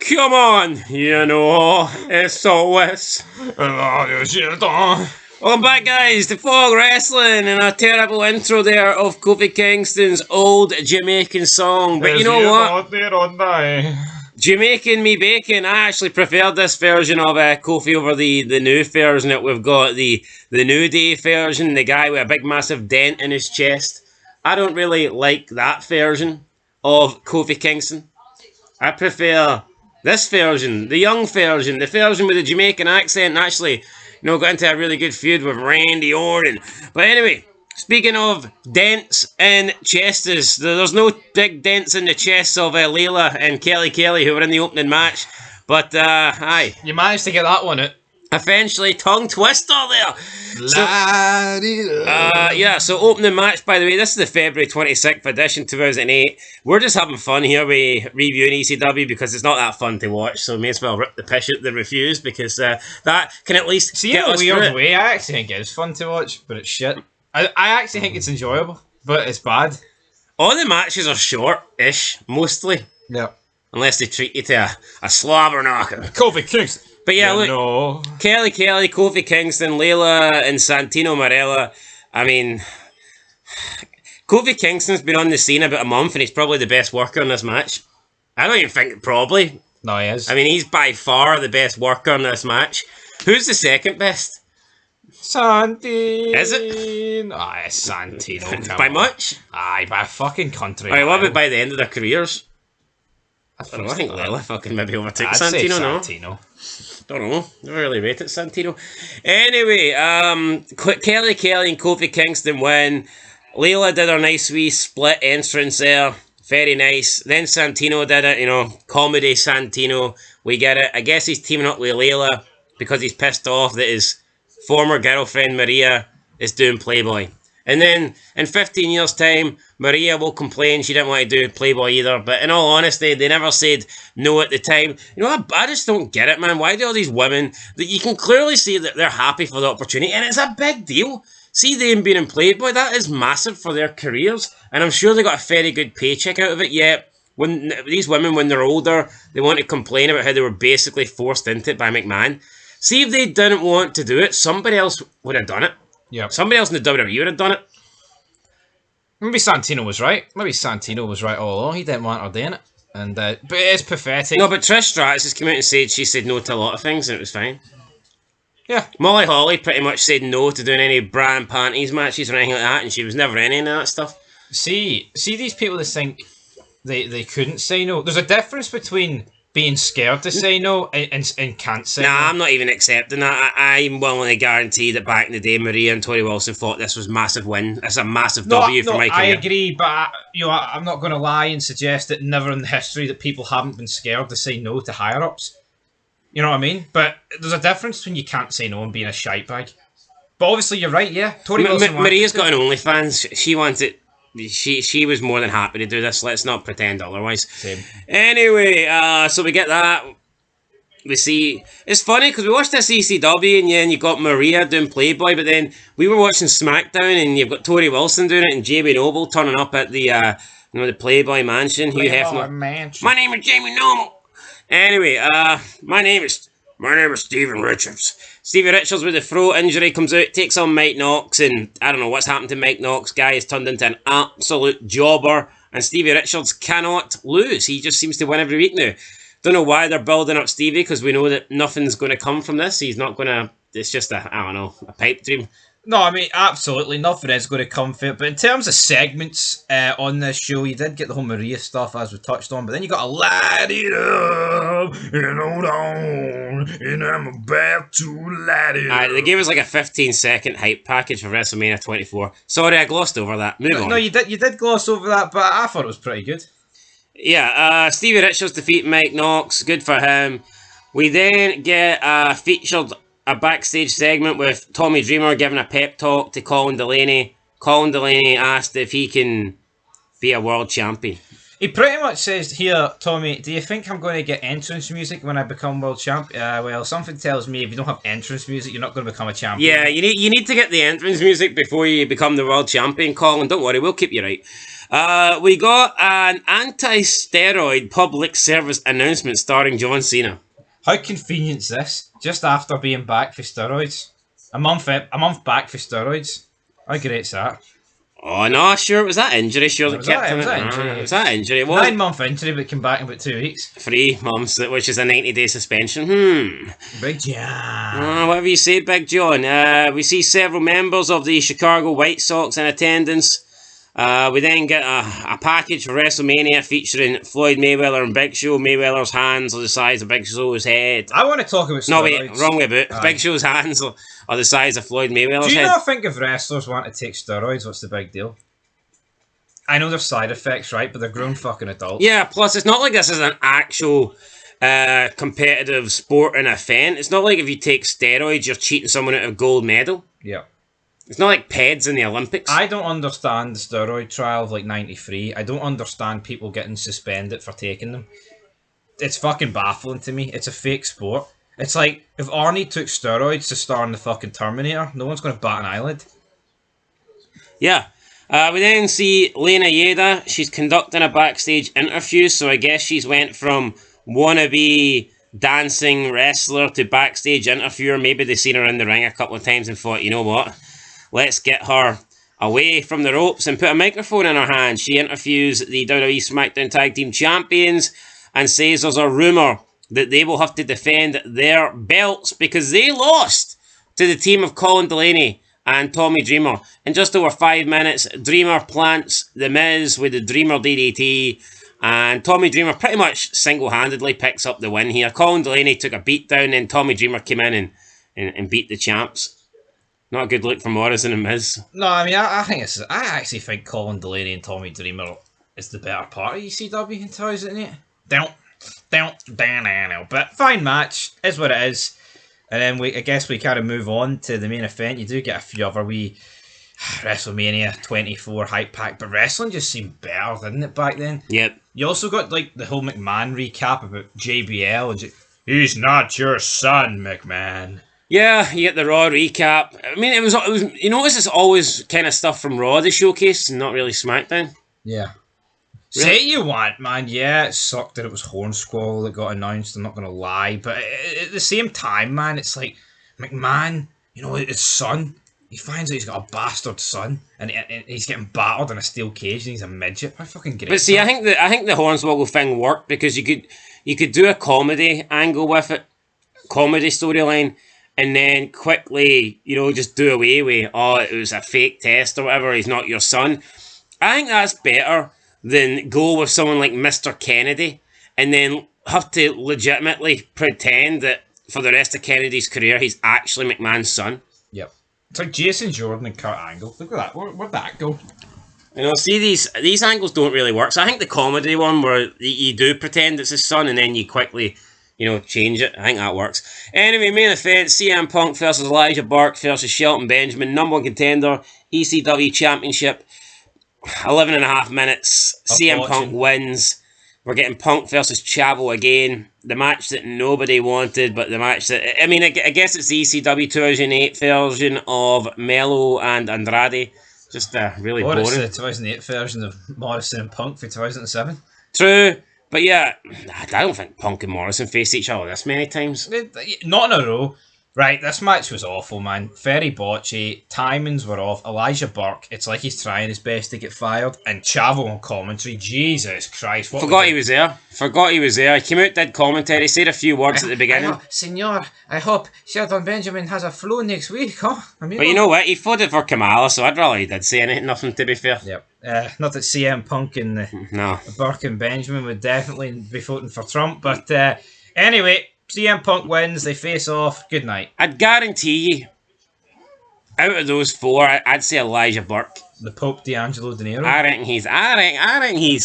Come on, you know, SOS. Welcome back, guys, to Fog Wrestling and a terrible intro there of Kofi Kingston's old Jamaican song. But you know what? Jamaican me bacon. I actually preferred this version of Kofi over the new version that we've got, the New Day version, the guy with a big massive dent in his chest. I don't really like that version of Kofi Kingston. I prefer this version, the young version, the version with the Jamaican accent, and actually, got into a really good feud with Randy Orton. But anyway, speaking of dents in chests, there's no big dents in the chests of Layla and Kelly Kelly, who were in the opening match. But, aye. You managed to get that one out. Eventually, tongue twister there. So opening match, by the way, this is the February 26th edition, 2008. We're just having fun here with reviewing ECW because it's not that fun to watch, so we may as well rip the piss out the reviews because that can at least get us through it. See, in a weird way, I actually think it is fun to watch, but it's shit. I actually think it's enjoyable, but it's bad. All the matches are short-ish, mostly. Yeah. Unless they treat you to a slobber knocker. Kofi Kingston. But yeah, look, Kelly Kelly, Kofi Kingston, Layla, and Santino Marella. I mean, Kofi Kingston's been on the scene about a month, and he's probably the best worker in this match. I don't even think probably. No, he is. I mean, he's by far the best worker in this match. Who's the second best? Santino. Is it? Aye, Santino. By much? Aye, by a fucking country. Alright, what about by the end of their careers? I think Layla fucking maybe overtook Santino, no? Don't know. Never really rated Santino. Anyway, Kelly Kelly and Kofi Kingston win. Layla did her nice wee split entrance there. Very nice. Then Santino did it, comedy Santino. We get it. I guess he's teaming up with Layla because he's pissed off that his former girlfriend Maria is doing Playboy. And then, in 15 years' time, Maria will complain she didn't want to do Playboy either. But in all honesty, they never said no at the time. I just don't get it, man. Why do all these women that you can clearly see that they're happy for the opportunity? And it's a big deal. See them being in Playboy, that is massive for their careers. And I'm sure they got a very good paycheck out of it. Yet, when these women, when they're older, they want to complain about how they were basically forced into it by McMahon. See, if they didn't want to do it, somebody else would have done it. Yeah. Somebody else in the WWE would have done it. Maybe Santino was right. All along. He didn't want her doing it. But it is pathetic. No, but Trish Stratus has come out and said she said no to a lot of things and it was fine. Yeah. Molly Holly pretty much said no to doing any bra and panties matches or anything like that, and she was never in any of that stuff. See these people that think they couldn't say no. There's a difference between being scared to say no and can't say no. I'm not even accepting that. I'm willing to guarantee that back in the day, Maria and Tori Wilson thought this was a massive win. It's a massive W for my career. I agree, but I'm not going to lie and suggest that never in history that people haven't been scared to say no to higher-ups. You know what I mean? But there's a difference between you can't say no and being a shite bag. But obviously, you're right, yeah. Tori Wilson Maria's got an OnlyFans. She wants it. She was more than happy to do this. Let's not pretend otherwise. Same. Anyway, so we get that. We see... It's funny because we watched this ECW and you got Maria doing Playboy, but then we were watching SmackDown and you've got Tori Wilson doing it and Jamie Noble turning up at the the Playboy Mansion. Mansion. My name is Jamie Noble. Anyway, my name is Steven Richards. Stevie Richards with a throat injury comes out, takes on Mike Knox, and I don't know what's happened to Mike Knox. Guy has turned into an absolute jobber, and Stevie Richards cannot lose. He just seems to win every week now. Don't know why they're building up Stevie, because we know that nothing's going to come from this. He's not going to... It's just a pipe dream. No, I mean, absolutely nothing is going to come for it. But in terms of segments on this show, you did get the whole Maria stuff, as we touched on. But then you got a light it up and hold on, and I'm about to light it up. They gave us like a 15-second hype package for WrestleMania 24. Sorry, I glossed over that. Move on. No, you did gloss over that, but I thought it was pretty good. Yeah, Stevie Richards defeat Mike Knox. Good for him. We then get featured a backstage segment with Tommy Dreamer giving a pep talk to Colin Delaney. Colin Delaney asked if he can be a world champion. He pretty much says here, Tommy, do you think I'm going to get entrance music when I become world champ? Well, something tells me if you don't have entrance music, you're not going to become a champion. Yeah, you need to get the entrance music before you become the world champion, Colin. Don't worry, we'll keep you right. We got an anti-steroid public service announcement starring John Cena. How convenient is this? Just after being back for steroids. A month back for steroids. How great's that? Oh no, sure it was that injury. Sure, that kept him. It was that injury. It was 9-month injury, but came back in about 2 weeks. 3 months, which is a 90-day suspension. Big John. Whatever you say, Big John. We see several members of the Chicago White Sox in attendance. We then get a package for WrestleMania featuring Floyd Mayweather and Big Show. Mayweather's hands are the size of Big Show's head. I want to talk about steroids. No, wait, wrong way about. Big Show's hands are the size of Floyd Mayweather's head. Do you not think if wrestlers want to take steroids, what's the big deal? I know there's side effects, right? But they're grown fucking adults. Yeah, plus it's not like this is an actual competitive sport and event. It's not like if you take steroids, you're cheating someone out of a gold medal. Yeah. It's not like PEDs in the Olympics. I don't understand the steroid trial of like 93. I don't understand people getting suspended for taking them. It's fucking baffling to me. It's a fake sport. It's like, if Arnie took steroids to star in the fucking Terminator, no one's going to bat an eyelid. Yeah. We then see Lena Yeda. She's conducting a backstage interview, so I guess she's went from wannabe dancing wrestler to backstage interviewer. Maybe they've seen her in the ring a couple of times and thought, you know what? Let's get her away from the ropes and put a microphone in her hand. She interviews the WWE SmackDown Tag Team Champions and says there's a rumour that they will have to defend their belts because they lost to the team of Colin Delaney and Tommy Dreamer. In just over 5 minutes, Dreamer plants The Miz with the Dreamer DDT, and Tommy Dreamer pretty much single-handedly picks up the win here. Colin Delaney took a beat down, and Tommy Dreamer came in and beat the champs. Not a good look for Morrison and Miz. No, I mean, I actually think Colin Delaney and Tommy Dreamer is the better part of ECW in 2008. But fine match, is what it is. And then I guess we kind of move on to the main event. You do get a few other wee WrestleMania 24 hype pack, but wrestling just seemed better, didn't it, back then? Yep. You also got like the whole McMahon recap about JBL and he's not your son, McMahon. Yeah, you get the Raw recap. I mean, it was. You notice it's always kind of stuff from Raw they showcase, and not really SmackDown. Yeah. Really? Say you want, man. Yeah, it sucked that it was Hornswoggle that got announced. I'm not gonna lie, but at the same time, man, it's like McMahon. You know, his son. He finds out he's got a bastard son, and he's getting battered in a steel cage, and he's a midget. How fucking great! But see, I think the Hornswoggle thing worked because you could do a comedy angle with it, comedy storyline. And then quickly, just do away with, it was a fake test or whatever, he's not your son. I think that's better than go with someone like Mr. Kennedy and then have to legitimately pretend that for the rest of Kennedy's career, he's actually McMahon's son. Yep. It's like Jason Jordan and Kurt Angle. Look at that. Where'd that go? See, these angles don't really work. So I think the comedy one where you do pretend it's his son and then you quickly... change it. I think that works. Anyway, main event, CM Punk versus Elijah Burke versus Shelton Benjamin, number 1 contender, ECW Championship, 11.5 minutes, CM Punk wins. We're getting Punk versus Chavo again, the match that nobody wanted, but the match that, I guess it's the ECW 2008 version of Melo and Andrade, just really boring. It's the 2008 version of Morrison and Punk for 2007. True. But yeah, I don't think Punk and Morrison faced each other this many times. Not in a row. Right, this match was awful, man. Very botchy. Timings were off. Elijah Burke, it's like he's trying his best to get fired. And Chavo on commentary, Jesus Christ. Forgot he was there. He came out, did commentary, said a few words at the beginning. Senor, I hope Shelton Benjamin has a flu next week, huh? But you know what? He fought it for Kamala, so I'd rather he did say nothing, to be fair. Yep. Not that CM Punk and Burke and Benjamin would definitely be voting for Trump, but anyway... CM Punk wins, they face off, good night. I'd guarantee you, out of those 4, I'd say Elijah Burke. The Pope D'Angelo De Niro? I reckon he's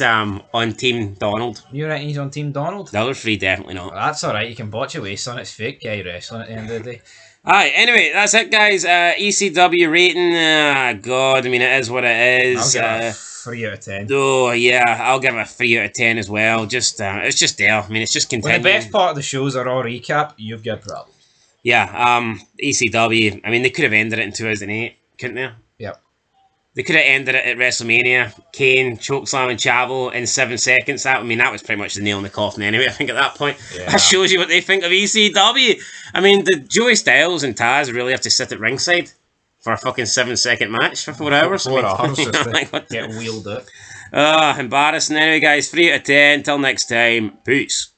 on Team Donald. You reckon he's on Team Donald? The other 3 definitely not. Well, that's alright, you can botch away, son, it's fake guy wrestling at the end of the day. Alright, anyway, that's it, guys. ECW rating, God, it is what it is. I'll give it a 3 out of 10. Oh, yeah, I'll give it a 3 out of 10 as well. Just, it's just there. It's just continuing. When the best part of the show is a Raw recap, you've got problems. Yeah, ECW, they could have ended it in 2008, couldn't they? Yep. They could have ended it at WrestleMania. Kane chokeslamming Chavo in 7 seconds. That was pretty much the nail in the coffin anyway, I think, at that point. Yeah. That shows you what they think of ECW. I mean, did Joey Styles and Taz really have to sit at ringside for a fucking 7-second match for 4 hours? 4 hours you know, just like, to get wheeled out. embarrassing. Anyway, guys, 3 out of 10. Till next time. Peace.